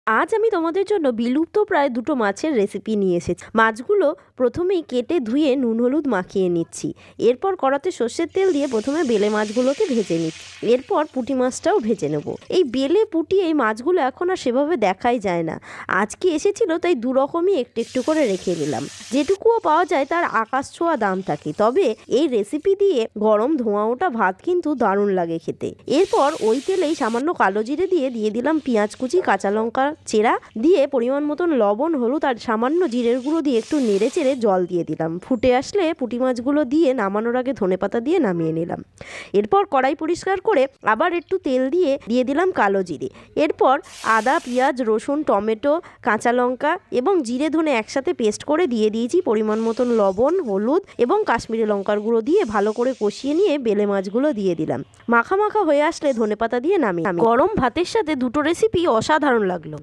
আজ আমি তোমাদের জন্য বিলুপ্ত প্রায় দুটো মাছের রেসিপি নিয়ে এসেছি। মাছগুলো প্রথমেই কেটে ধুয়ে নুন হলুদ মাখিয়ে নিচ্ছি। এরপর কড়াতে সর্ষের তেল দিয়ে প্রথমে বেলে মাছগুলোকে ভেজে নিচ্ছি। এরপর পুঁটি মাছটাও ভেজে নেব। এই বেলে পুঁটি এই মাছগুলো এখন আর সেভাবে দেখাই যায় না। আজকে এসেছিল তাই দু রকমই একটু একটু করে রেখে নিলাম। যেটুকুও পাওয়া যায় তার আকাশ ছোঁয়া দাম থাকে। তবে এই রেসিপি দিয়ে গরম ধোঁয়া ওঠা ভাত কিন্তু দারুণ লাগে খেতে। এরপর ওই তেলেই সামান্য কালো জিরে দিয়ে দিলাম পেঁয়াজ কুচি, কাঁচা লঙ্কা চেরা দিয়ে পরিমাণ মতন লবণ, হলুদ আর সামান্য জিরের গুঁড়ো দিয়ে একটু নেড়ে চেড়ে জল দিয়ে দিলাম। ফুটে আসলে পুঁটি মাছগুলো দিয়ে নামানোর আগে ধনেপাতা দিয়ে নামিয়ে নিলাম। এরপর কড়াই পরিষ্কার করে আবার একটু তেল দিয়ে দিলাম কালো জিরে। এরপর আদা, পেঁয়াজ, রসুন, টমেটো, কাঁচা লঙ্কা এবং জিরে ধনে একসাথে পেস্ট করে দিয়ে দিয়েছি পরিমাণ মতন লবণ, হলুদ এবং কাশ্মীরি লঙ্কার গুঁড়ো দিয়ে ভালো করে কষিয়ে নিয়ে বেলে মাছগুলো দিয়ে দিলাম। মাখা মাখা হয়ে আসলে ধনেপাতা দিয়ে নামিয়ে গরম ভাতের সাথে দুটো রেসিপি অসাধারণ লাগলো।